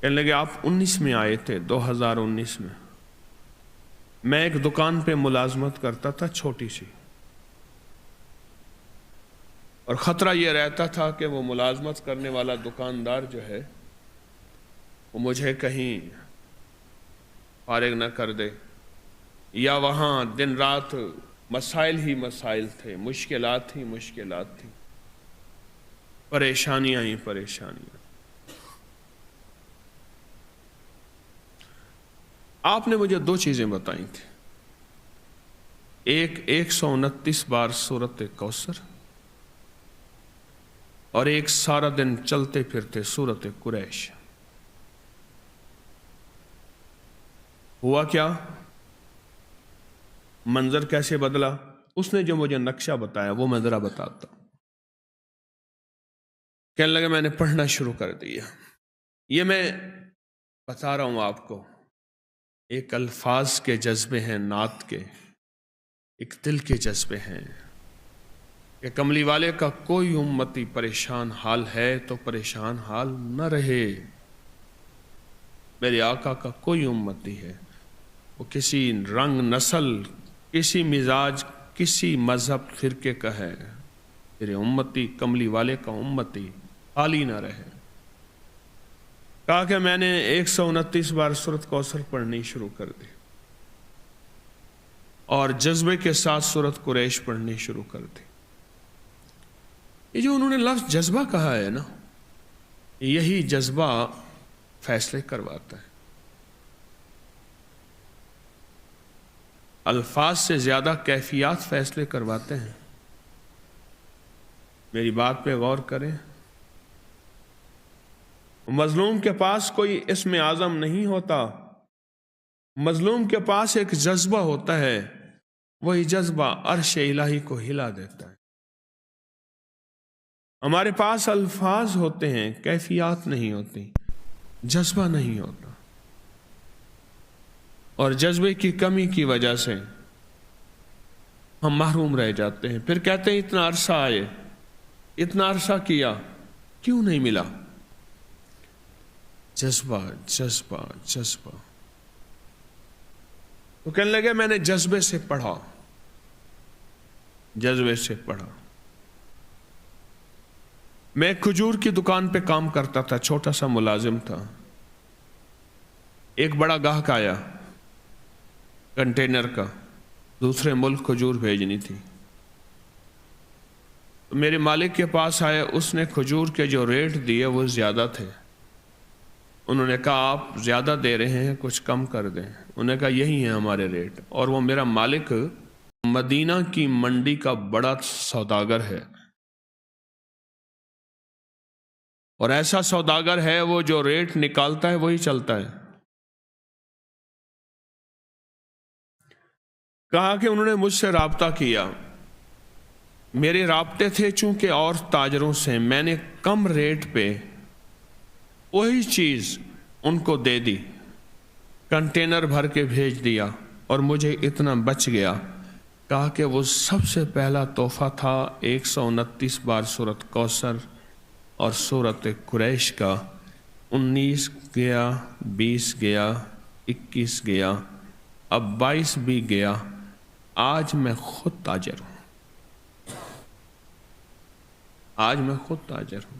کہنے لگے آپ 19 میں آئے تھے، 2019 میں ایک دکان پہ ملازمت کرتا تھا چھوٹی سی، اور خطرہ یہ رہتا تھا کہ وہ ملازمت کرنے والا دکاندار جو ہے وہ مجھے کہیں فارغ نہ کر دے، یا وہاں دن رات مسائل ہی مسائل تھے، مشکلات ہی مشکلات تھیں، پریشانیاں ہی پریشانیاں۔ آپ نے مجھے دو چیزیں بتائی تھیں، ایک 129 بار سورۃ کوثر، اور ایک سارا دن چلتے پھرتے سورۃ قریش۔ ہوا کیا؟ منظر کیسے بدلا؟ اس نے جو مجھے نقشہ بتایا وہ میں ذرا بتاتا ہوں۔ کہنے لگا میں نے پڑھنا شروع کر دیا۔ یہ میں بتا رہا ہوں آپ کو، ایک الفاظ کے جذبے ہیں، نعت کے، ایک دل کے جذبے ہیں کہ کملی والے کا کوئی امتی پریشان حال ہے تو پریشان حال نہ رہے۔ میرے آقا کا کوئی امتی ہے، وہ کسی رنگ، نسل، کسی مزاج، کسی مذہب، فرقے کا ہے، میرے امتی، کملی والے کا امتی خالی نہ رہے۔ کہا کہ میں نے 129 بار سورۃ کوثر پڑھنی شروع کر دی، اور جذبے کے ساتھ سورۃ قریش پڑھنی شروع کر دی۔ یہ جو انہوں نے لفظ جذبہ کہا ہے نا، یہی جذبہ فیصلے کرواتا ہے۔ الفاظ سے زیادہ کیفیات فیصلے کرواتے ہیں۔ میری بات پہ غور کریں، مظلوم کے پاس کوئی اسم اعظم نہیں ہوتا، مظلوم کے پاس ایک جذبہ ہوتا ہے، وہی جذبہ عرش الہی کو ہلا دیتا ہے۔ ہمارے پاس الفاظ ہوتے ہیں، کیفیات نہیں ہوتی، جذبہ نہیں ہوتا، اور جذبے کی کمی کی وجہ سے ہم محروم رہ جاتے ہیں۔ پھر کہتے ہیں اتنا عرصہ آئے، اتنا عرصہ کیا، کیوں نہیں ملا؟ جذبہ جذبہ جذبہ۔ تو کہنے لگے میں نے جذبے سے پڑھا، جذبے سے پڑھا۔ میں کھجور کی دکان پہ کام کرتا تھا، چھوٹا سا ملازم تھا۔ ایک بڑا گاہک آیا کنٹینر کا، دوسرے ملک کھجور بھیجنی تھی۔ میرے مالک کے پاس آئے، اس نے کھجور کے جو ریٹ دیے وہ زیادہ تھے۔ انہوں نے کہا آپ زیادہ دے رہے ہیں، کچھ کم کر دیں۔ انہوں نے کہا یہی ہیں ہمارے ریٹ، اور وہ میرا مالک مدینہ کی منڈی کا بڑا سوداگر ہے، اور ایسا سوداگر ہے وہ جو ریٹ نکالتا ہے وہی چلتا ہے۔ کہا کہ انہوں نے مجھ سے رابطہ کیا، میرے رابطے تھے چونکہ اور تاجروں سے، میں نے کم ریٹ پہ وہی چیز ان کو دے دی، کنٹینر بھر کے بھیج دیا، اور مجھے اتنا بچ گیا۔ کہا کہ وہ سب سے پہلا تحفہ تھا 129 بار سورۃ کوثر اور سورۃ قریش کا۔ 19 گیا، 20 گیا، 21 گیا، اب 22 بھی گیا۔ آج میں خود تاجر ہوں، آج میں خود تاجر ہوں۔